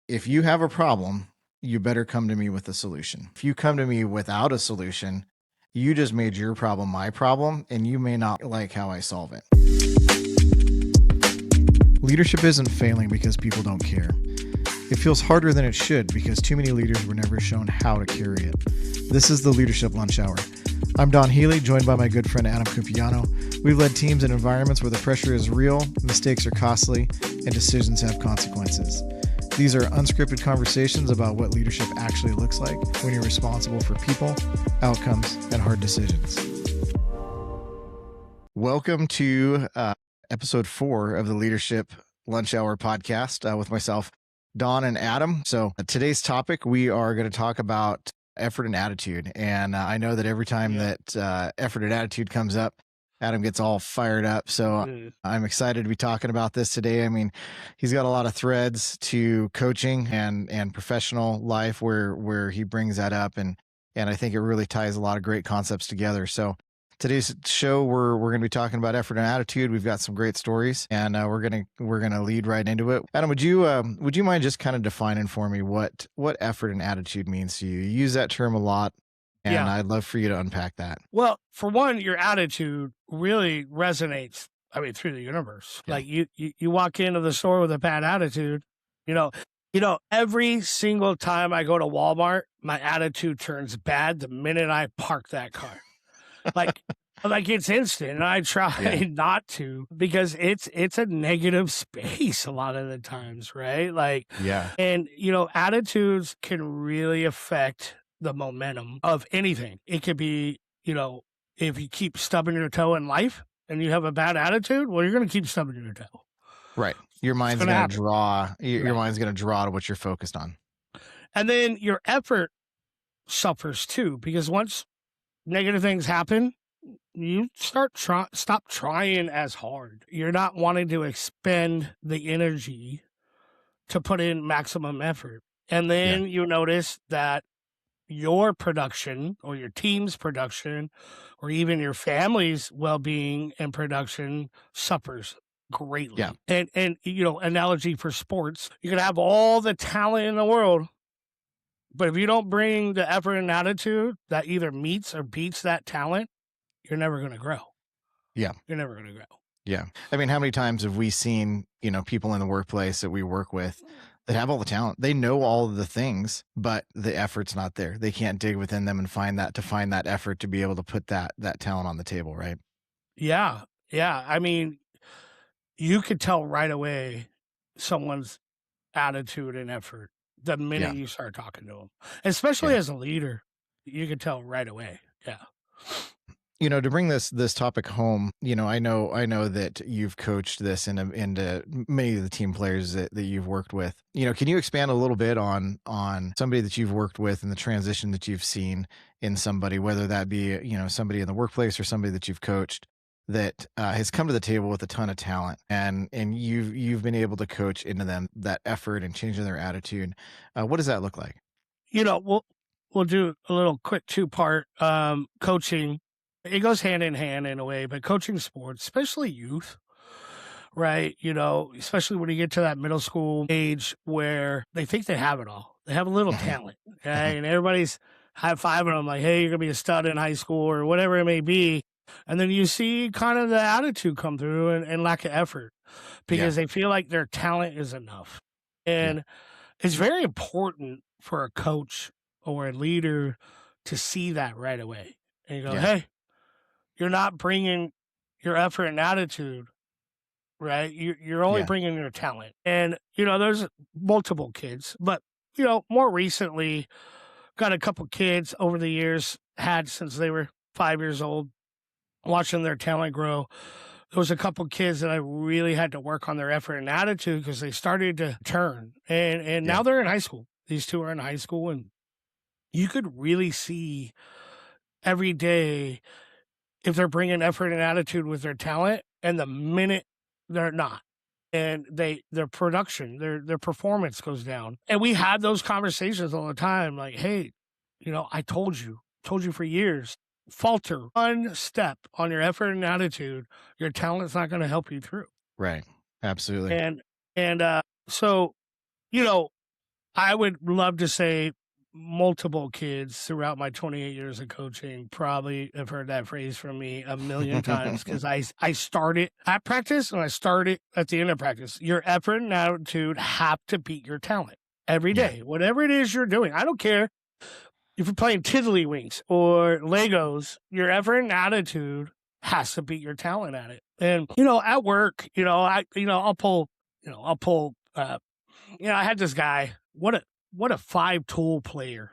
if you have a problem, you better come to me with a solution. If you come to me without a solution, you just made your problem my problem, and you may not like how I solve it. Leadership isn't failing because people don't care. It feels harder than it should because too many leaders were never shown how to carry it. This is the Leadership Lunch Hour. I'm Don Healy, joined by my good friend Adam Cumpiano. We've led teams in environments where the pressure is real, mistakes are costly, and decisions have consequences. These are unscripted conversations about what leadership actually looks like when you're responsible for people, outcomes, and hard decisions. Welcome to episode 4 of the Leadership Lunch Hour podcast with myself, Don and Adam. So today's topic, we are going to talk about effort and attitude. And I know that every time that effort and attitude comes up, Adam gets all fired up. So I'm excited to be talking about this today. I mean, he's got a lot of threads to coaching and professional life where he brings that up. And I think it really ties a lot of great concepts together. So today's show, we're going to be talking about effort and attitude. We've got some great stories, and we're going to lead right into it. Adam, would you mind just kind of defining for me what effort and attitude means to you? You use that term a lot, and I'd love for you to unpack that. Well, for one, your attitude really resonates, through the universe. Yeah. Like you walk into the store with a bad attitude, you know, every single time I go to Walmart, my attitude turns bad the minute I park that car. Like it's instant, and I try not to, because it's a negative space a lot of the times, right? And attitudes can really affect the momentum of anything. It could be, if you keep stubbing your toe in life and you have a bad attitude, well, you're going to keep stubbing your toe. Right. Your mind's going to draw. Your mind's going to draw to what you're focused on. And then your effort suffers too, because once negative things happen, you stop trying as hard. You're not wanting to expend the energy to put in maximum effort. And then you notice that your production or your team's production or even your family's well-being and production suffers greatly. Yeah. And analogy for sports, you can have all the talent in the world, but if you don't bring the effort and attitude that either meets or beats that talent, you're never going to grow. Yeah. You're never going to grow. Yeah. I mean, how many times have we seen, people in the workplace that we work with that have all the talent? They know all of the things, but the effort's not there. They can't dig within them and find that effort to be able to put that talent on the table, right? Yeah. Yeah. I mean, you could tell right away someone's attitude and effort the minute you start talking to them, especially as a leader. You could tell right away. Yeah. To bring this topic home, I know that you've coached this into many of the team players that you've worked with. Can you expand a little bit on somebody that you've worked with and the transition that you've seen in somebody, whether that be, somebody in the workplace or somebody that you've coached that has come to the table with a ton of talent, and you've been able to coach into them that effort and changing their attitude. What does that look like? We'll do a little quick 2-part coaching. It goes hand in hand in a way, but coaching sports, especially youth, right? Especially when you get to that middle school age where they think they have it all. They have a little talent, okay? And everybody's high-fiving them like, hey, you're going to be a stud in high school or whatever it may be. And then you see kind of the attitude come through and lack of effort because they feel like their talent is enough. And it's very important for a coach or a leader to see that right away. And you go, hey, you're not bringing your effort and attitude, right? You're only bringing your talent. And, there's multiple kids, but, more recently, got a couple kids over the years, had since they were 5 years old, watching their talent grow. There was a couple kids that I really had to work on their effort and attitude because they started to turn. And now they're in high school. These two are in high school, and you could really see every day if they're bringing effort and attitude with their talent, and the minute they're not, and their production, their performance goes down. And we had those conversations all the time, like, hey, I told you for years, falter one step on your effort and attitude, your talent's not going to help you through. Right. Absolutely. And so, I would love to say multiple kids throughout my 28 years of coaching probably have heard that phrase from me a million times because I start it at practice and I start it at the end of practice. Your effort and attitude have to beat your talent every Yeah. day, whatever it is you're doing. I don't care if you're playing tiddlywinks or Legos, your effort and attitude has to beat your talent at it. And, at work, I'll pull, I had this guy, what a 5-tool player.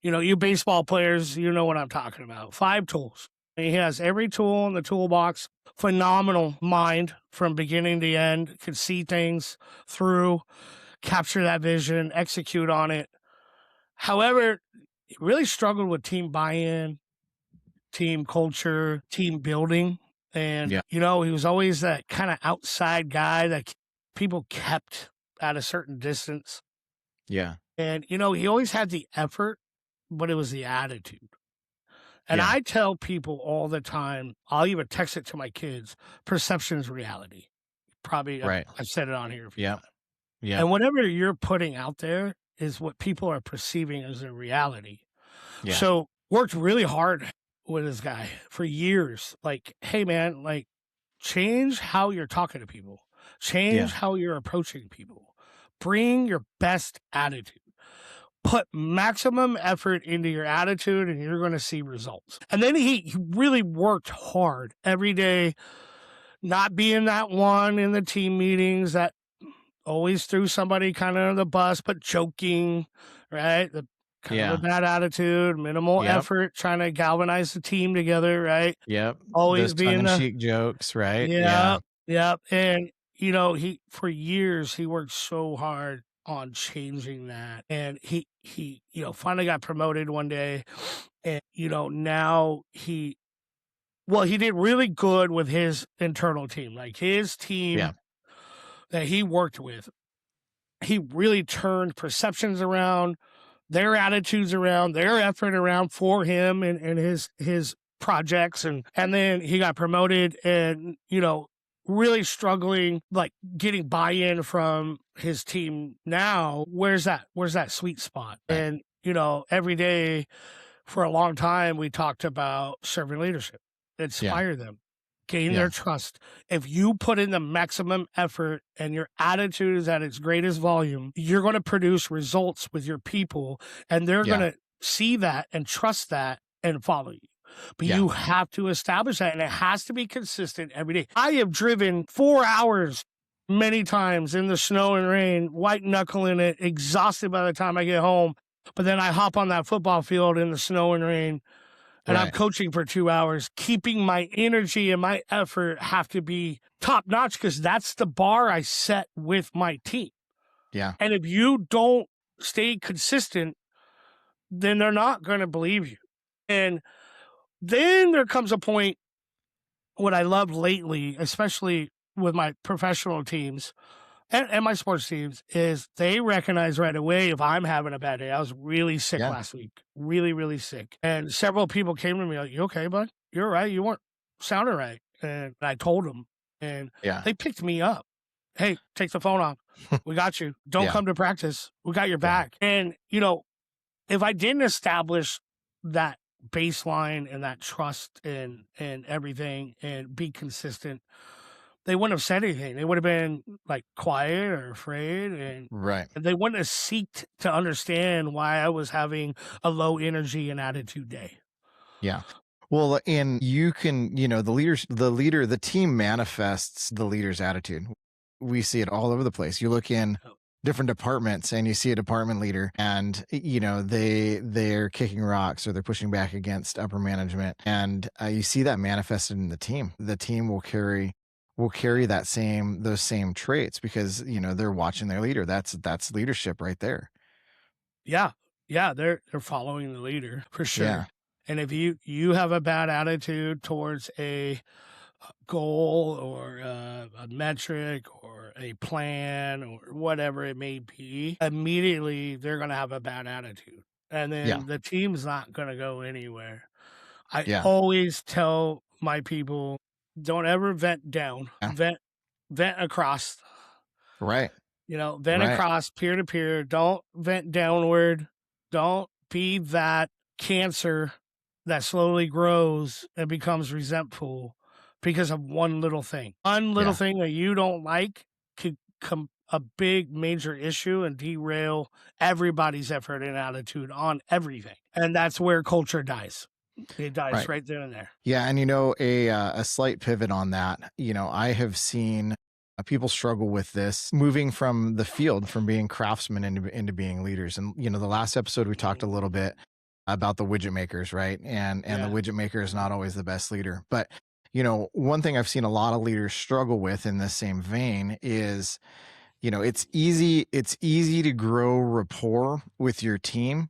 You baseball players, you know what I'm talking about. 5 tools. He has every tool in the toolbox. Phenomenal mind from beginning to end. Could see things through, capture that vision, execute on it. However, he really struggled with team buy-in, team culture, team building. And, he was always that kind of outside guy that people kept at a certain distance. Yeah. And, he always had the effort, but it was the attitude. And I tell people all the time, I'll even text it to my kids, perception is reality. Probably, Right. I've said it on here. Yeah. Yeah. And whatever you're putting out there is what people are perceiving as a reality. Yeah. So worked really hard with this guy for years. Like, hey, man, like, change how you're talking to people. Change how you're approaching people. Bring your best attitude. Put maximum effort into your attitude and you're going to see results. And then he really worked hard every day, not being that one in the team meetings that always threw somebody kind of under the bus, but joking, right? The kind of a bad attitude, minimal effort, trying to galvanize the team together, right? Yep. Always Those being tongue-in-cheek jokes, right? Yep. And, he for years, he worked so hard on changing that. And he finally got promoted one day. And, now he did really good with his internal team. Like his team that he worked with, he really turned perceptions around, their attitudes around, their effort around for him and his projects. And then he got promoted and, really struggling, like getting buy-in from his team now. Where's that sweet spot? Right. And, every day for a long time, we talked about servant leadership, inspire them, gain their trust. If you put in the maximum effort and your attitude is at its greatest volume, you're going to produce results with your people and they're going to see that and trust that and follow you. But you have to establish that and it has to be consistent every day. I have driven 4 hours many times in the snow and rain, white knuckling it, exhausted by the time I get home. But then I hop on that football field in the snow and rain and I'm coaching for 2 hours, keeping my energy and my effort have to be top notch because that's the bar I set with my team. Yeah. And if you don't stay consistent, then they're not going to believe you. And then there comes a point, what I love lately, especially with my professional teams and my sports teams, is they recognize right away if I'm having a bad day. I was really sick last week, really, really sick. And several people came to me like, you okay, bud? You're right. You weren't sounding right. And I told them, and they picked me up. Hey, take the phone off. We got you. Don't come to practice. We got your back. And, if I didn't establish that baseline and that trust and everything and be consistent, they wouldn't have said anything. They would have been like quiet or afraid and they wouldn't have seeked to understand why I was having a low energy and attitude day. Yeah. Well, and you can, the team manifests the leader's attitude. We see it all over the place. You look in different departments and you see a department leader and they're kicking rocks or they're pushing back against upper management, and you see that manifested in the team. The team will carry those same traits because they're watching their leader. That's leadership right there. They're following the leader for sure. And if you have a bad attitude towards a goal or a metric or a plan or whatever it may be, immediately they're going to have a bad attitude. And then the team's not going to go anywhere. I always tell my people, don't ever vent down, vent across. Right. Vent Right. across, peer to peer. Don't vent downward. Don't be that cancer that slowly grows and becomes resentful because of one little thing. One little Yeah. thing that you don't like could come a big major issue and derail everybody's effort and attitude on everything. And that's where culture dies. It dies Right. right then and there. Yeah, and a slight pivot on that. I have seen people struggle with this, moving from the field, from being craftsmen into being leaders. And the last episode we talked a little bit about the widget makers, right? And the Yeah. widget maker is not always the best leader. But one thing I've seen a lot of leaders struggle with in this same vein is, it's easy to grow rapport with your team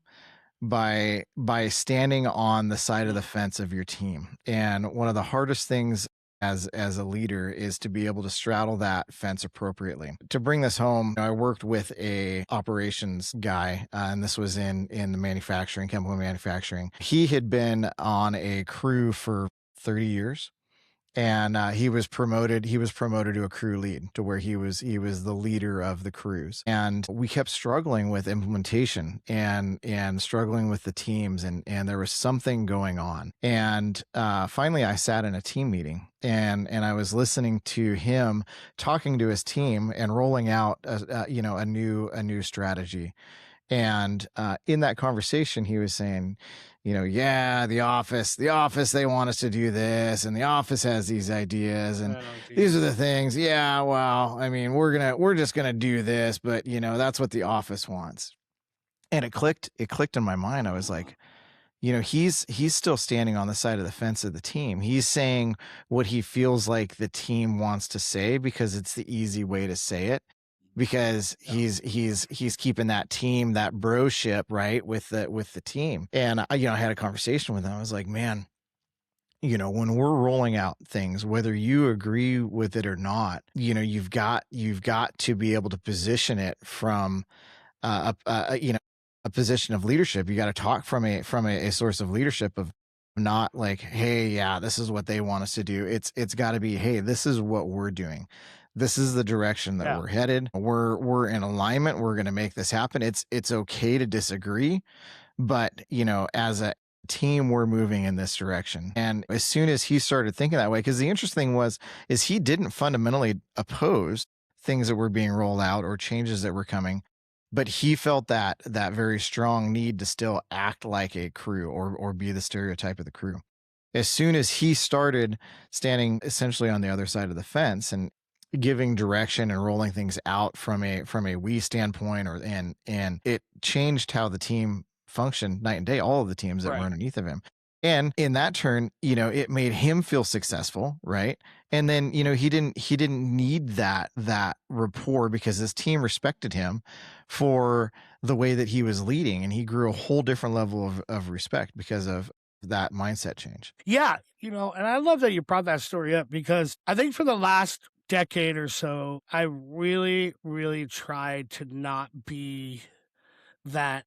by standing on the side of the fence of your team. And one of the hardest things as a leader is to be able to straddle that fence appropriately. To bring this home, I worked with a operations guy, and this was in the manufacturing, chemical manufacturing. He had been on a crew for 30 years. And he was promoted to a crew lead, to where he was the leader of the crews. And we kept struggling with implementation and struggling with the teams, and there was something going on. And finally I sat in a team meeting, and I was listening to him talking to his team and rolling out a new strategy. And in that conversation, he was saying, yeah, the office, they want us to do this, and the office has these ideas, and Oh, these are geez. the things. Yeah, well, I mean, we're just gonna do this, but that's what the office wants. And it clicked in my mind. I was like, he's still standing on the side of the fence of the team. He's saying what he feels like the team wants to say, because it's the easy way to say it, because Yeah. he's keeping that team, that broship, right, with the team. And I had a conversation with him. I was like, man, when we're rolling out things, whether you agree with it or not, you've got to be able to position it from a position of leadership. You got to talk from a source of leadership, of not like, hey, yeah, this is what they want us to do. It's got to be, hey, this is what we're doing. This is the direction that Yeah. we're headed. We're in alignment. We're going to make this happen. It's okay to disagree, but as a team, we're moving in this direction. And as soon as he started thinking that way, because the interesting is he didn't fundamentally oppose things that were being rolled out or changes that were coming, but he felt that very strong need to still act like a crew, or be the stereotype of the crew. As soon as he started standing essentially on the other side of the fence and giving direction and rolling things out from a we standpoint, and it changed how the team functioned night and day, all of the teams that were Right. underneath of him. And in that turn, it made him feel successful, right? And then, he didn't need that rapport, because his team respected him for the way that he was leading, and he grew a whole different level of respect because of that mindset change. Yeah. And I love that you brought that story up, because I think for the last decade or so, I really, really tried to not be that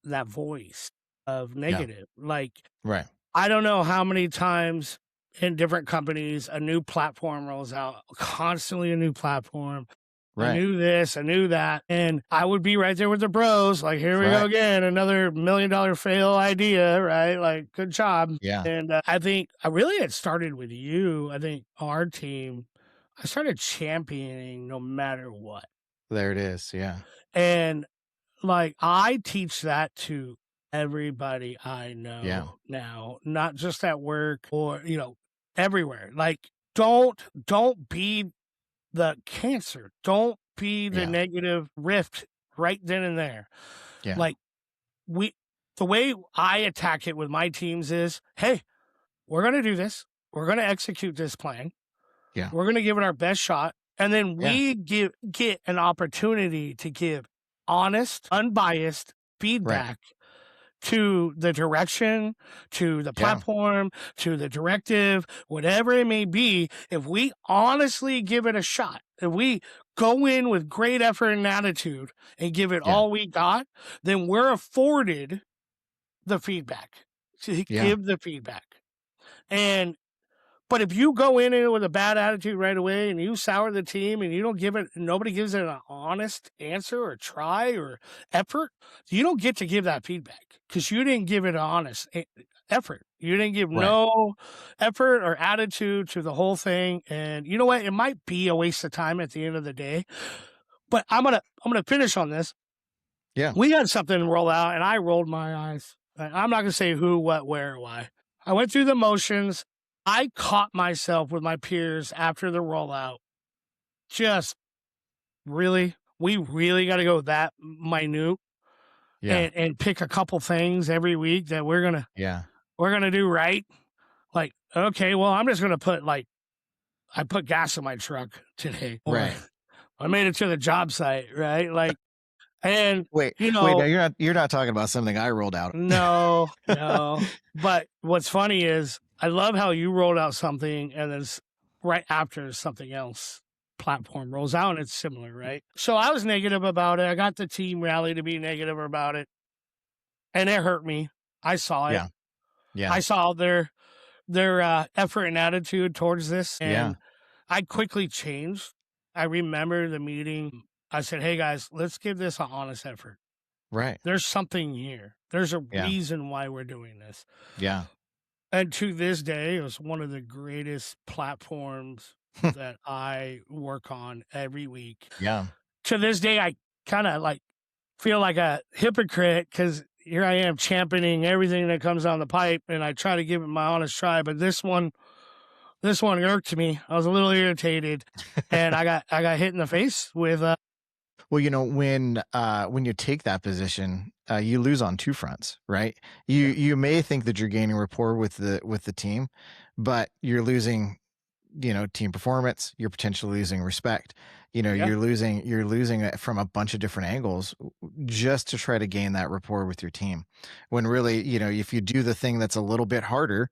that voice of Yeah. negative. Like, Right. I don't know how many times in different companies a new platform rolls out, constantly a new platform. I Right. knew this, I knew that. And I would be right there with the bros, like, here we go Right. again, another $1 million fail idea, right? Like, good job. Yeah. And I think it started with you. I think our team, I started championing no matter what. There it is. Yeah. And like, I teach that to everybody I Yeah. know now, not just at work or, everywhere. Like, don't be the cancer. Don't be the Yeah. negative rift right then and there. Yeah. Like, the way I attack it with my teams is, hey, we're going to do this. We're going to execute this plan. Yeah. We're going to give it our best shot. And then Yeah. we get an opportunity to give honest, unbiased Right. feedback to the direction, to the Yeah. platform, to the directive, whatever it may be. If we honestly give it a shot, if we go in with great effort and attitude and give it Yeah. all we got, then we're afforded the feedback, to Yeah. give the feedback. And But if you go in it with a bad attitude right away and you sour the team and you don't give it, nobody gives it an honest answer or try or effort, you don't get to give that feedback because you didn't give it an honest effort. You didn't give Right. no effort or attitude to the whole thing. And you know what? It might be a waste of time at the end of the day. But I'm gonna finish on this. Yeah. We had something roll out, and I rolled my eyes. I'm not gonna say who, what, where, why. I went through the motions. I caught myself with my peers after the rollout. Just really, we really got to go that minute Yeah. and pick a couple things every week that we're Yeah. gonna do right. Like, okay, well, I'm just gonna put I put gas in my truck today, or Right. I made it to the job site, right? Like, and Wait, you wait, know, now you're not talking about something I rolled out. no. But what's funny is I love how you rolled out something and then right after something else platform rolls out and it's similar, right? So I was negative about it. I got the team rally to be negative about it. And it hurt me. I saw it. Yeah. Yeah. I saw their effort and attitude towards this. And I quickly changed. I remember the meeting. I said, hey guys, let's give this an honest effort. Right. There's something here. There's a Yeah. reason why we're doing this. Yeah. And to this day, it was one of the greatest platforms that I work on every week. Yeah. To this day, I kind of feel like a hypocrite because here I am championing everything that comes down the pipe, and I try to give it my honest try. But this one irked me. I was a little irritated, and I got hit in the face with. Well, when you take that position, you lose on two fronts, right? You may think that you're gaining rapport with the team, but you're losing, team performance. You're potentially losing respect. You're losing it from a bunch of different angles just to try to gain that rapport with your team. When really, if you do the thing that's a little bit harder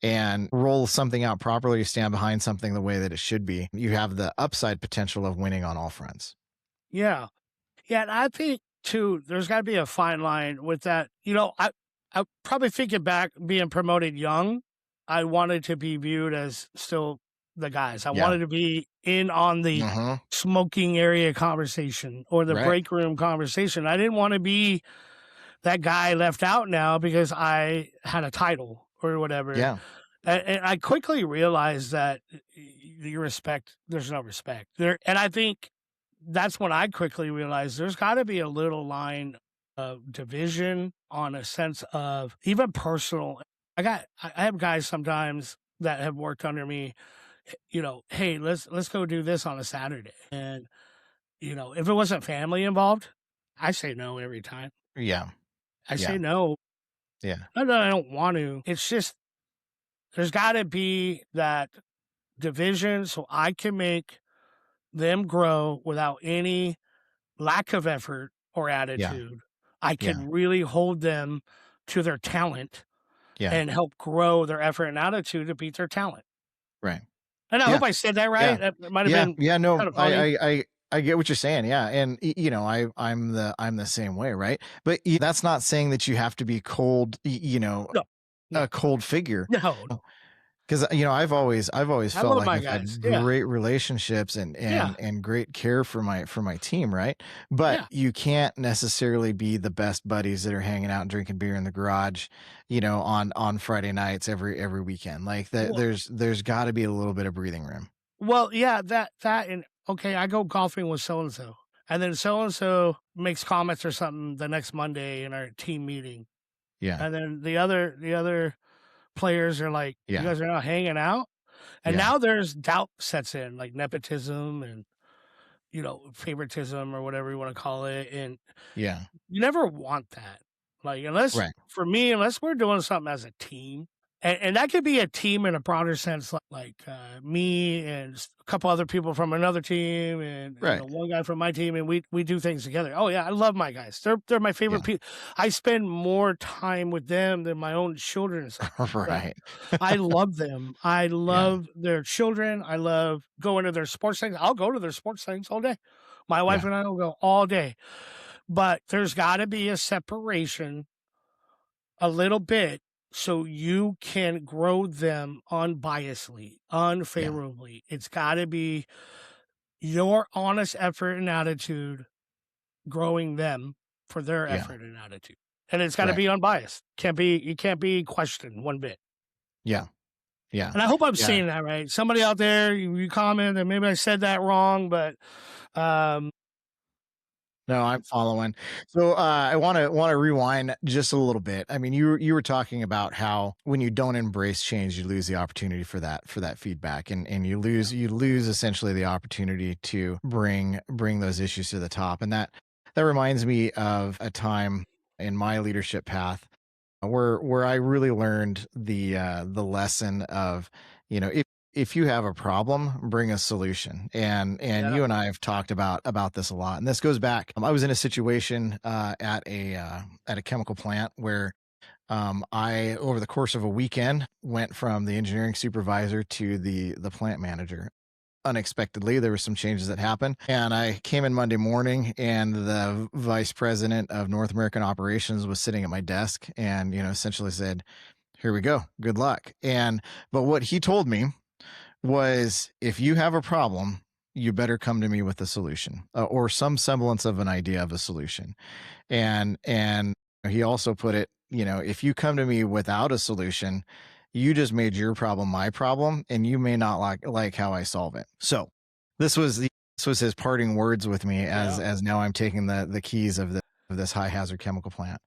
and roll something out properly, stand behind something the way that it should be, you have the upside potential of winning on all fronts. Yeah. Yeah, and I think too, there's got to be a fine line with that. I probably thinking back, being promoted young, I wanted to be viewed as still the guys. I wanted to be in on the smoking area conversation or the break room conversation. I didn't want to be that guy left out now because I had a title or whatever. Yeah. And I quickly realized that there's no respect there. And I think that's when I quickly realized there's got to be a little line of division on a sense of even personal. I have guys sometimes that have worked under me, hey, let's go do this on a Saturday. And, if it wasn't family involved, I say no every time. Yeah. I say no. Yeah. Not that I don't want to. It's just, there's got to be that division so I can make them grow without any lack of effort or attitude. I can really hold them to their talent and help grow their effort and attitude to beat their talent. Right. And I hope I said that right. Yeah. That might have been no, kind of funny. I get what you're saying. Yeah. And I'm the same way. Right. But that's not saying that you have to be cold, No. a cold figure. No. Because I've always felt like I've guys. had great relationships and great care for my team, right? But you can't necessarily be the best buddies that are hanging out and drinking beer in the garage, on Friday nights every weekend. Like that, there's got to be a little bit of breathing room. Well, yeah, that and okay, I go golfing with so and then so and so makes comments or something the next Monday in our team meeting. Yeah, and then the other players are like, you guys are not hanging out. And now there's doubt sets in, like nepotism and, favoritism or whatever you want to call it. And you never want that. Like, for me, unless we're doing something as a team, and that could be a team in a broader sense, like me and a couple other people from another team and one guy from my team, and we do things together. Oh yeah, I love my guys. They're my favorite people. I spend more time with them than my own children. Right. I love them. I love their children. I love going to their sports things. I'll go to their sports things all day. My wife and I will go all day. But there's got to be a separation a little bit so you can grow them unbiasedly, Yeah. unfavorably. It's got to be your honest effort and attitude growing them for their Yeah. effort and attitude. And it's got to Right. be unbiased. You can't be questioned one bit. Yeah. Yeah. And I hope I'm Yeah. saying that right. Somebody out there, you comment and maybe I said that wrong, but um, No, I'm following. So I want to rewind just a little bit. I mean, you were talking about how when you don't embrace change, you lose the opportunity for that feedback, and you lose essentially the opportunity to bring those issues to the top. And that reminds me of a time in my leadership path where I really learned the lesson of, if you have a problem, bring a solution. And yeah, you and I have talked about this a lot. And this goes back. I was in a situation at a chemical plant where I, over the course of a weekend, went from the engineering supervisor to the plant manager. Unexpectedly, there were some changes that happened, and I came in Monday morning, and the vice president of North American operations was sitting at my desk, and essentially said, "Here we go, good luck." But what he told me was, if you have a problem, you better come to me with a solution, or some semblance of an idea of a solution. And he also put it, if you come to me without a solution, you just made your problem my problem, and you may not like how I solve it. So this was his parting words with me yeah, as now I'm taking the keys of this high hazard chemical plant.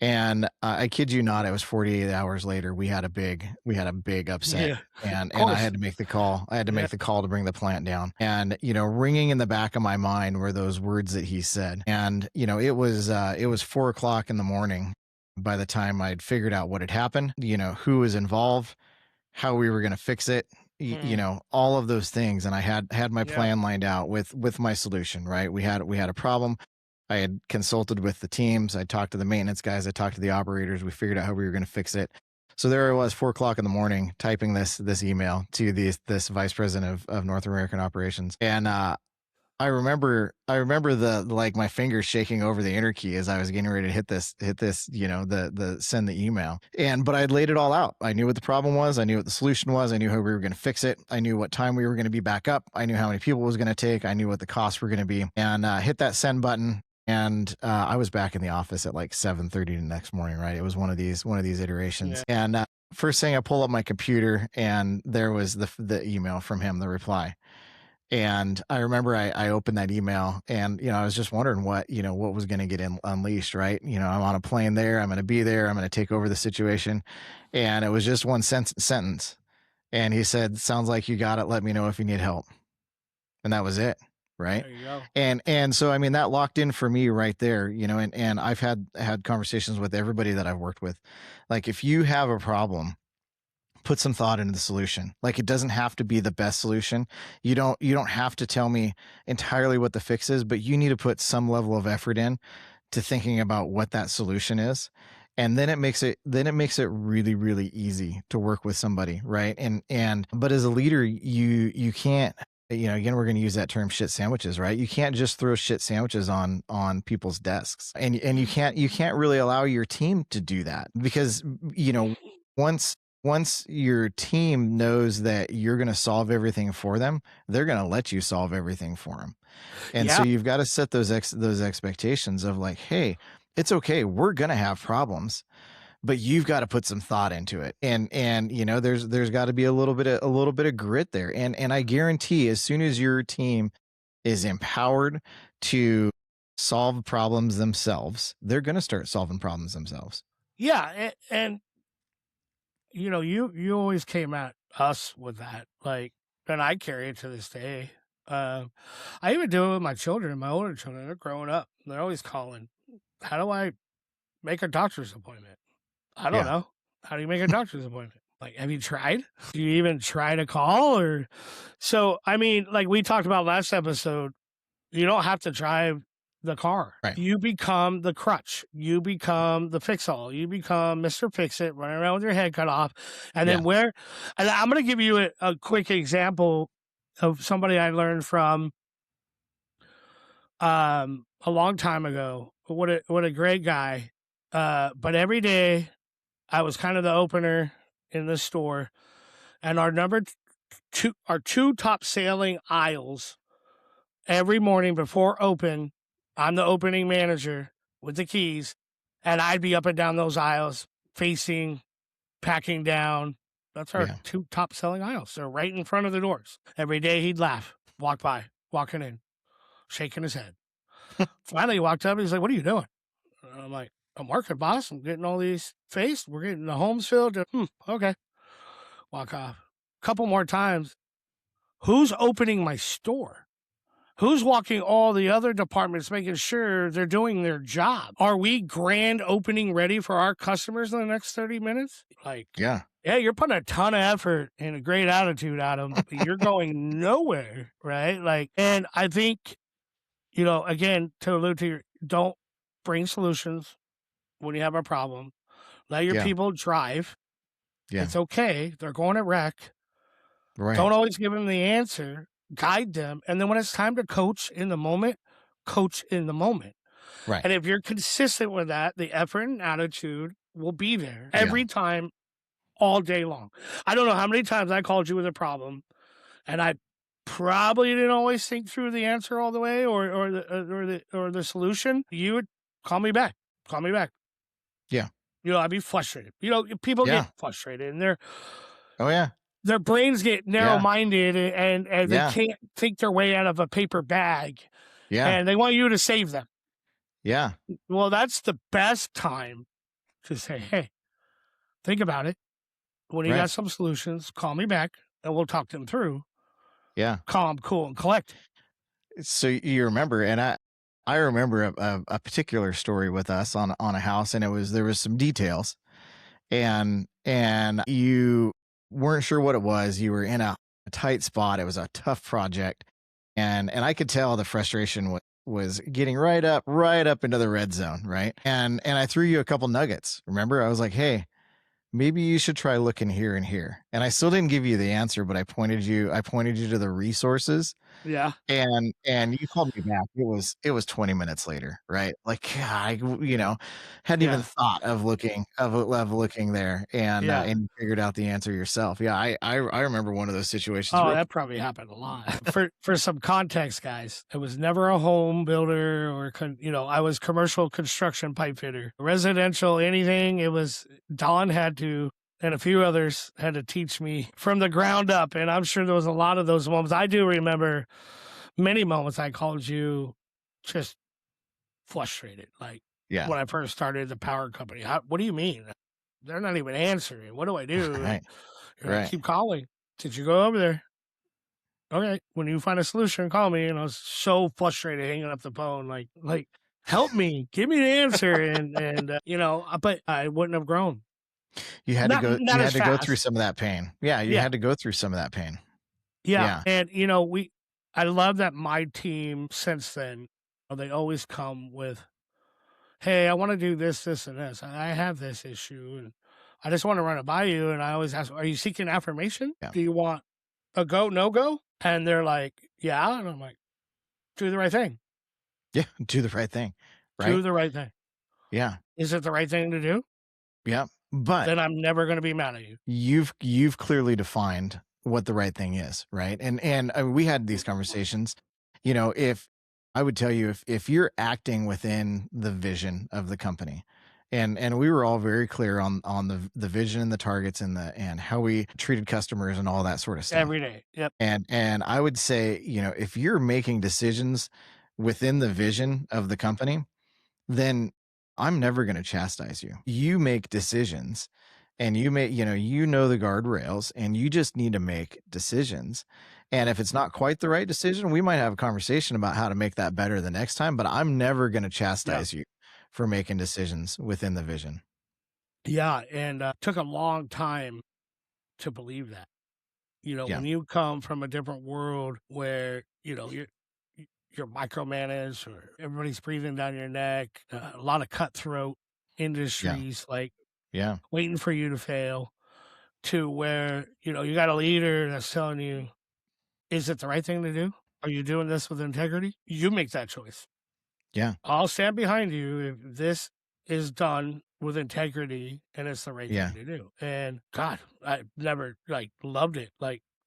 And I kid you not, it was 48 hours later. We had a big upset, yeah, of and I course. had to make the call. I had to Yeah, make the call to bring the plant down. And ringing in the back of my mind were those words that he said. And it was 4 o'clock in the morning by the time I'd figured out what had happened. Who was involved, how we were going to fix it. mm, All of those things. And I had my yeah, plan lined out with my solution. Right, we had a problem. I had consulted with the teams. I talked to the maintenance guys. I talked to the operators. We figured out how we were going to fix it. So there I was, 4 o'clock in the morning, typing this email to this vice president of North American operations. And I remember the like my fingers shaking over the enter key as I was getting ready to hit this, the send the email. But I'd laid it all out. I knew what the problem was. I knew what the solution was. I knew how we were going to fix it. I knew what time we were going to be back up. I knew how many people it was going to take. I knew what the costs were going to be. And hit that send button. And I was back in the office at like 7:30 the next morning. Right, it was one of these iterations. yeah, And first thing, I pull up my computer, and there was the email from him, the reply. And I remember I opened that email, and I was just wondering what was going to get unleashed. Right, I'm on a plane there. I'm going to be there. I'm going to take over the situation. And it was just one sentence. And he said, "Sounds like you got it. Let me know if you need help." And that was it. Right. there you go. And so, I mean, that locked in for me right there. And I've had conversations with everybody that I've worked with. Like, if you have a problem, put some thought into the solution. Like, it doesn't have to be the best solution. You don't have to tell me entirely what the fix is, but you need to put some level of effort in to thinking about what that solution is. And then it makes it really, really easy to work with somebody, right? But as a leader, you can't, again, we're going to use that term, shit sandwiches, right? You can't just throw shit sandwiches on people's desks. And you can't really allow your team to do that, because you know once your team knows that you're going to solve everything for them, they're going to let you solve everything for them. And so Yeah, you've got to set those expectations of, like, hey, it's okay, we're going to have problems, but you've got to put some thought into it. And there's got to be a little bit of grit there. And I guarantee, as soon as your team is empowered to solve problems themselves, they're going to start solving problems themselves. yeah, and you always came at us with that, like, and I carry it to this day. Um, I even do it with my children, my older children. They're growing up. They're always calling. How do I make a doctor's appointment? I don't Yeah. know. How do you make a doctor's appointment? Like, have you tried? Do you even try to call? Or so? I mean, like we talked about last episode, you don't have to drive the car. Right. You become the crutch. You become the fix-all. You become Mr. Fix-It, running around with your head cut off. And Yeah. then and I'm going to give you a quick example of somebody I learned from a long time ago. What a great guy. But every day I was kind of the opener in the store, and our two top selling aisles every morning before open, I'm the opening manager with the keys, and I'd be up and down those aisles facing, packing down. That's our Yeah. two top selling aisles. They're right in front of the doors. Every day he'd laugh, walk by, walking in, shaking his head. Finally, he walked up. He's like, "What are you doing?" And I'm like, "I'm working, boss. I'm getting all these faced. We're getting the homes filled." Okay. Walk off. Couple more times. Who's opening my store? Who's walking all the other departments, making sure they're doing their job? Are we grand opening ready for our customers in the next 30 minutes? Like, Yeah. yeah, you're putting a ton of effort and a great attitude, Adam, but you're going nowhere, right? Like, and I think, again, to allude to don't bring solutions when you have a problem. Let your Yeah. people drive. Yeah. It's okay. They're going to wreck. Right. Don't always give them the answer. Guide them. And then when it's time to coach in the moment, coach in the moment. Right. And if you're consistent with that, the effort and attitude will be there Yeah. every time, all day long. I don't know how many times I called you with a problem, and I probably didn't always think through the answer all the way or the solution. You would call me back. Call me back. Yeah. I'd be frustrated. People Yeah. get frustrated, and Oh yeah. their brains get narrow-minded, and they Yeah. can't think their way out of a paper bag, Yeah. and they want you to save them. Yeah. Well, that's the best time to say, "Hey, think about it. When you Right. got some solutions, call me back, and we'll talk them through. Yeah. Calm, cool, and collect." So you remember, and I remember a particular story with us on a house, and there was some details, and you weren't sure what it was. You were in a tight spot. It was a tough project, and I could tell the frustration was getting right up into the red zone, right? And I threw you a couple nuggets. Remember, I was like, "Hey, maybe you should try looking here and here." And I still didn't give you the answer, but I pointed you to the resources. Yeah. And you called me back. It was 20 minutes later, right? Like, I hadn't even Yeah. thought of looking there, Yeah. and you figured out the answer yourself. Yeah, I remember one of those situations Oh, real. that probably happened a lot. For some context, guys, I was never a home builder or, I was commercial construction pipe fitter. Residential, anything, it was Don had to, and a few others had to teach me from the ground up. And I'm sure there was a lot of those moments. I do remember many moments I called you just frustrated. Like Yeah. when I first started the power company. What do you mean? They're not even answering. What do I do? Right. You're like, Right. keep calling. Did you go over there? Okay. When you find a solution, call me. And I was so frustrated hanging up the phone. Like, help me, give me the answer. But I wouldn't have grown. You had to go. Not You as had to go through fast. some of that pain. Yeah, you Yeah. had to go through some of that pain. Yeah. Yeah. And, I love that my team since then, they always come with, "Hey, I want to do this, this, and this. I have this issue, and I just want to run it by you." And I always ask, "Are you seeking affirmation? Yeah. Do you want a go, no go?" And they're like, "Yeah." And I'm like, "Do the right thing. Yeah. Do the right thing. Right. Do the right thing. Yeah. Is it the right thing to do? Yeah. But Then I'm never going to be mad at you." you've clearly defined what the right thing is, right? And we had these conversations. If I would tell you, if you're acting within the vision of the company, and we were all very clear on the vision and the targets and how we treated customers and all that sort of stuff. Every day. Yep. And I would say, if you're making decisions within the vision of the company, then I'm never going to chastise you. You make decisions, and you know the guardrails, and you just need to make decisions. And if it's not quite the right decision, we might have a conversation about how to make that better the next time, but I'm never going to Yeah. chastise you for making decisions within the vision. Yeah. And took a long time to believe that. Yeah. When you come from a different world where, you're micromanaged or everybody's breathing down your neck, a lot of cutthroat industries, like Yeah. waiting for you to fail, to where, you got a leader that's telling you, is it the right thing to do? Are you doing this with integrity? You make that choice. Yeah. I'll stand behind you if this is done with integrity, and it's the right Yeah. thing to do. And God, I never loved it,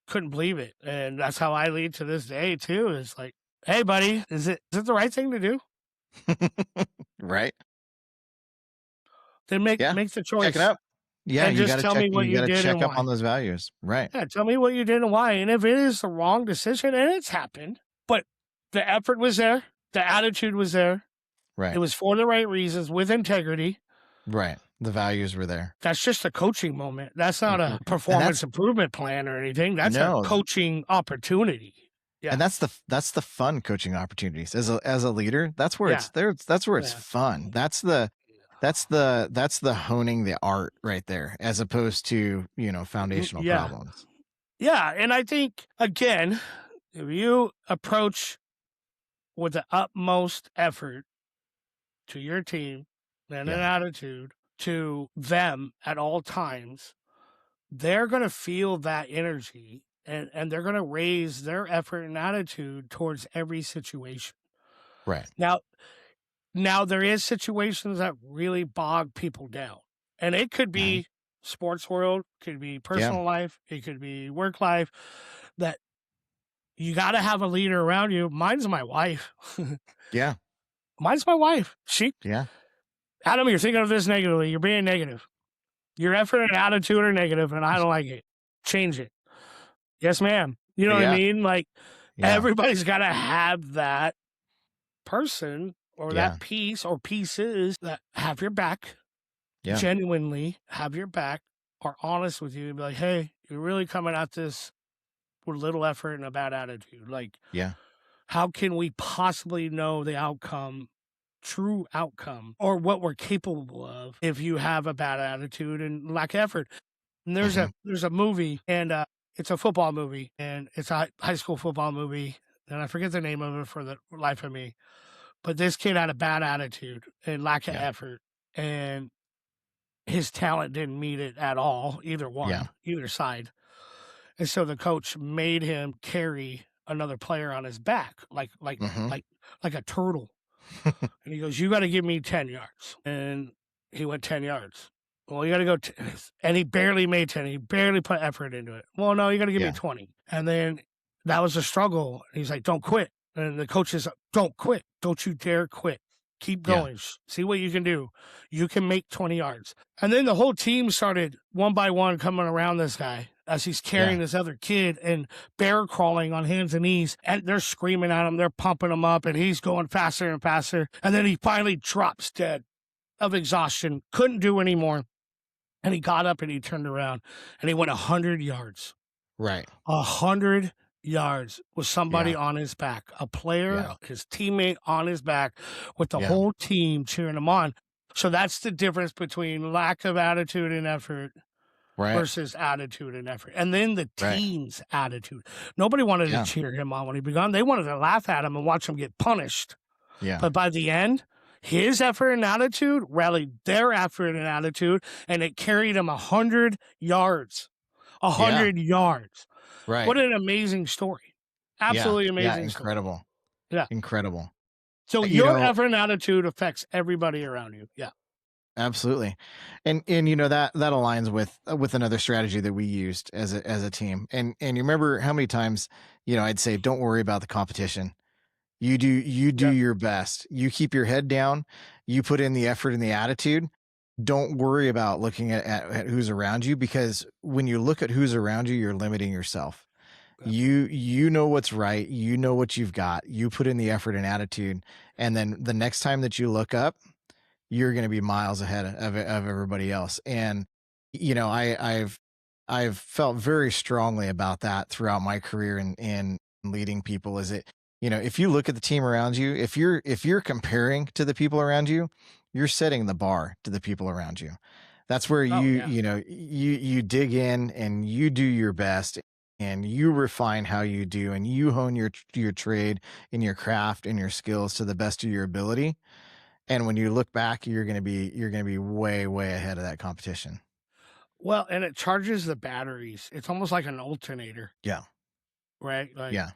couldn't believe it. And that's how I lead to this day too. Is like, hey buddy, is it the right thing to do? Right. Then Yeah. make the Check it choice out. Yeah, and just tell me what you you gotta did check and up on why. those values. Right. Yeah, tell me what you did and why. And if it is the wrong decision, and it's happened, but the effort was there, the attitude was there, it Right. was for the right reasons with integrity. Right. The values were there. That's just a coaching moment. That's not a And performance improvement plan or anything. That's a no, coaching opportunity. Yeah. and that's the fun coaching opportunities. As a leader, that's where Yeah. it's there. That's where it's Yeah. fun. That's the honing the art right there, as opposed to, foundational Yeah. problems. Yeah. And I think, again, if you approach with the utmost effort to your team and an Yeah. attitude to them at all times, they're going to feel that energy, and they're going to raise their effort and attitude towards every situation. Right. Now there is situations that really bog people down, and it could Mhm. be sports world, could be Yeah. personal life, it could be work life, that you got to have a leader around you. Mine's my wife. Yeah. Mine's my wife. Yeah. Adam, you're thinking of this negatively. You're being negative. Your effort and attitude are negative, and I don't like it. Change it. Yes, ma'am. You know what I Yeah. mean? Like, Yeah. everybody's got to have that person or Yeah. that piece or pieces that have your back, Yeah. genuinely have your back, are honest with you, and be like, hey, you're really coming at this with little effort and a bad attitude. Like, Yeah. how can we possibly know the outcome, true outcome, or what we're capable of if you have a bad attitude and lack of effort? And Mhm. there's a movie, and it's a football movie, and it's a high school football movie, and I forget the name of it for the life of me. But this kid had a bad attitude and lack of Yeah. effort, and his talent didn't meet it at all, Yeah. either side. And so the coach made him carry another player on his back, Mhm. like a turtle. And he goes, "You got to give me 10 yards." And he went 10 yards. Well, you got to go, and he barely made 10. He barely put effort into it. Well, no, you got to give me Yeah. 20. And then that was a struggle. He's like, "Don't quit." And the coach is, "Don't quit. Don't you dare quit. Keep Yeah. going. See what you can do. You can make 20 yards." And then the whole team started one by one coming around this guy as he's carrying Yeah. this other kid and bear crawling on hands and knees. And they're screaming at him. They're pumping him up, and he's going faster and faster. And then he finally drops dead of exhaustion, couldn't do anymore. And he got up and he turned around and he went 100 yards. Right. 100 yards with somebody Yeah. on his back, a player, Yeah. his teammate on his back, with the Yeah. whole team cheering him on. So that's the difference between lack of attitude and effort Right. versus attitude and effort. And then the Right. team's attitude. Nobody wanted Yeah. to cheer him on when he began. They wanted to laugh at him and watch him get punished. Yeah. But by the end, his effort and attitude rallied their effort and attitude, and it carried him 100 yards. Yeah. 100 yards. Right. What an amazing story. Yeah. Absolutely Yeah. amazing story. Incredible. Yeah. Incredible. So You your know, effort and attitude affects everybody around you. Yeah. absolutely. And that aligns with another strategy that we used as a team. And you remember how many times, I'd say, don't worry about the competition. You do Yeah. your best. You keep your head down. You put in the effort and the attitude. Don't worry about looking at who's around you, because when you look at who's around you, you're limiting yourself. Yeah. You know what's right. You know what you've got. You put in the effort and attitude. And then the next time that you look up, you're going to be miles ahead of everybody else. And, I've felt very strongly about that throughout my career in leading people. Is it, if you look at the team around you, if you're comparing to the people around you, you're setting the bar to the people around you. That's where Oh, yeah. you dig in and you do your best, and you refine how you do, and you hone your trade and your craft and your skills to the best of your ability. And when you look back, you're going to be way, way ahead of that competition. Well, and it charges the batteries. It's almost like an alternator, Yeah. right? Like, Yeah.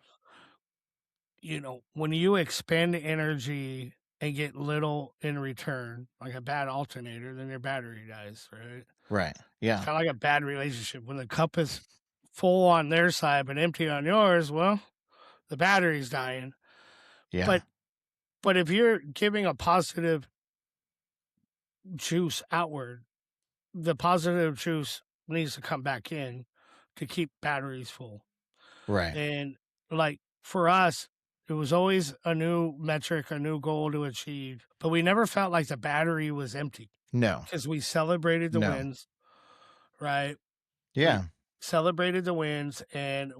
when you expend energy and get little in return, like a bad alternator, then your battery dies, right? Right. It's Yeah. kind of like a bad relationship. When the cup is full on their side but empty on yours, well, the battery's dying. Yeah. But if you're giving a positive juice outward, the positive juice needs to come back in to keep batteries full. Right. And like for us, it was always a new metric, a new goal to achieve, but we never felt like the battery was empty No. because we celebrated the No. wins, right? We Yeah. celebrated the wins, and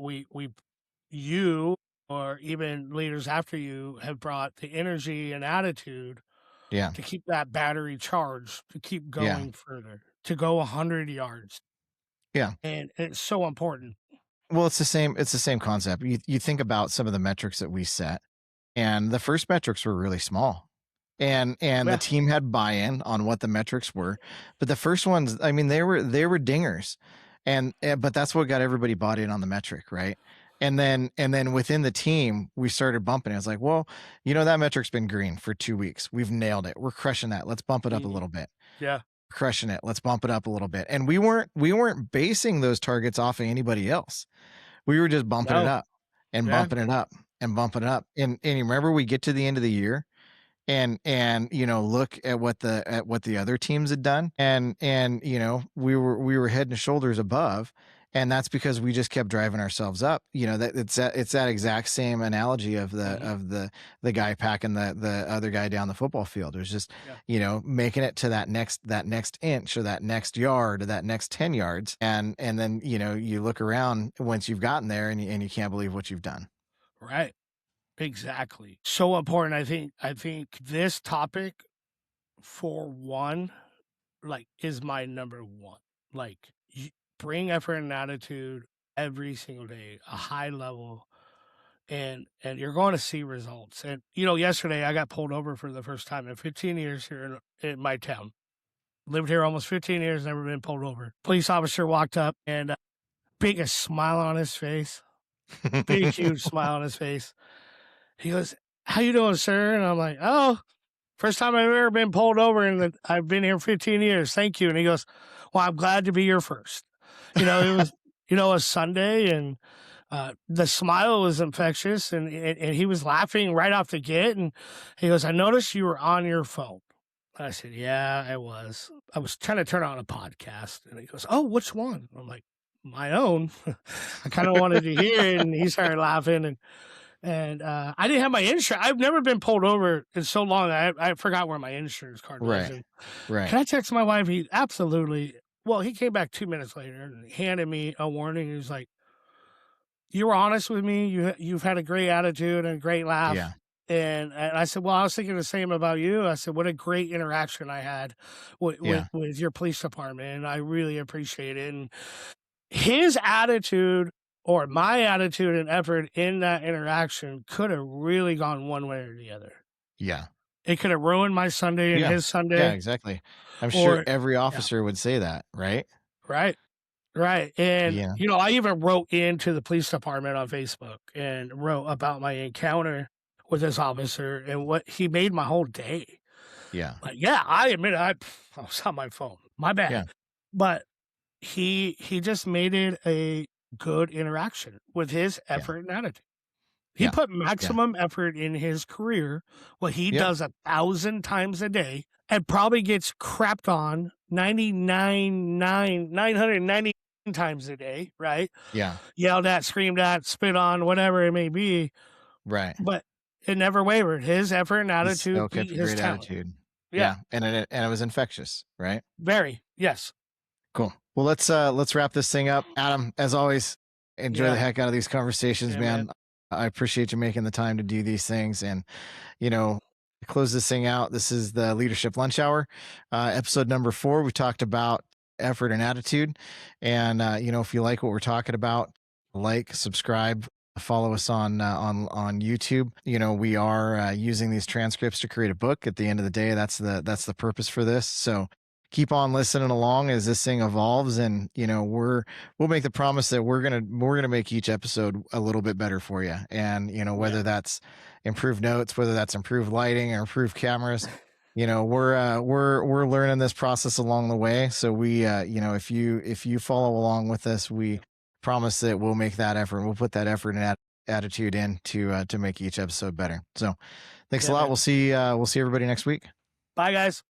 you or even leaders after you have brought the energy and attitude Yeah. to keep that battery charged, to keep Yeah. going further, to go 100 yards. Yeah. And it's so important. Well, it's the same concept. You think about some of the metrics that we set, and the first metrics were really small. And the Yeah. team had buy-in on what the metrics were, but the first ones, I mean, they were dingers. But that's what got everybody bought in on the metric, right? And then within the team, we started bumping it. It's like, well, that metric's been green for 2 weeks. We've nailed it. We're crushing that. Let's bump it up a little bit. Yeah. Crushing it. Let's bump it up a little bit. And we weren't basing those targets off of anybody else. We were just bumping it No. up and Yeah. bumping it up and bumping it up. And you remember we get to the end of the year and look at what the other teams had done, and we were head and shoulders above, and that's because we just kept driving ourselves up. That it's that exact same analogy of the guy packing the other guy down the football field. It was just making it to that next inch or that next yard or that next 10 yards, and then you look around once you've gotten there and you can't believe what you've done. Right. Exactly. So important. I think this topic, for one, like, is my number one. Like, bring effort and attitude every single day, a high level, and you're going to see results. And yesterday I got pulled over for the first time in 15 years here in my town. Lived here almost 15 years, never been pulled over. Police officer walked up and biggest smile on his face, big huge smile on his face. He goes, "How you doing, sir?" And I'm like, "Oh, first time I've ever been pulled over, and I've been here 15 years. Thank you." And he goes, "Well, I'm glad to be your first." It was, a Sunday, and the smile was infectious, and he was laughing right off the get. And he goes, "I noticed you were on your phone." I said, "Yeah, I was. I was trying to turn on a podcast." And he goes, "Oh, which one?" I'm like, "My own." I kind of wanted to hear it, and he started laughing, and I didn't have my insurance. I've never been pulled over in so long. I forgot where my insurance card was. Right. And can I text my wife? He absolutely. Well, he came back 2 minutes later and handed me a warning. He was like, "You were honest with me. You've had a great attitude and a great laugh." Yeah. And I said, "Well, I was thinking the same about you." I said, "What a great interaction I had with your police department, and I really appreciate it." And his attitude, or my attitude and effort in that interaction, could have really gone one way or the other. Yeah. It could have ruined my Sunday and his Sunday. Yeah, exactly. I'm sure every officer would say that, right? Right. Right. And, Yeah. I even wrote into the police department on Facebook and wrote about my encounter with this officer and what he made my whole day. Yeah. Like, yeah, I admit I was on my phone. My bad. Yeah. But he just made it a good interaction with his effort and attitude. He put maximum effort in his career, what he does 1,000 times a day, and probably gets crapped on 999 times a day, right? Yeah. Yelled at, screamed at, spit on, whatever it may be. Right. But it never wavered. His effort and attitude beat his talent. Attitude. Yeah. And it was infectious, right? Very. Yes. Cool. Well, let's wrap this thing up. Adam, as always, enjoy the heck out of these conversations, man. I appreciate you making the time to do these things. And, close this thing out. This is the Leadership Lunch Hour, episode number 4. We talked about effort and attitude. And, if you like what we're talking about, like, subscribe, follow us on YouTube. We are using these transcripts to create a book. At the end of the day, that's the purpose for this. So keep on listening along as this thing evolves. And, we'll make the promise that we're going to make each episode a little bit better for you. And, whether that's improved notes, whether that's improved lighting or improved cameras, we're learning this process along the way. So we, if you follow along with us, we promise that we'll make that effort. We'll put that effort and attitude in to make each episode better. So thanks a lot. man. We'll see everybody next week. Bye, guys.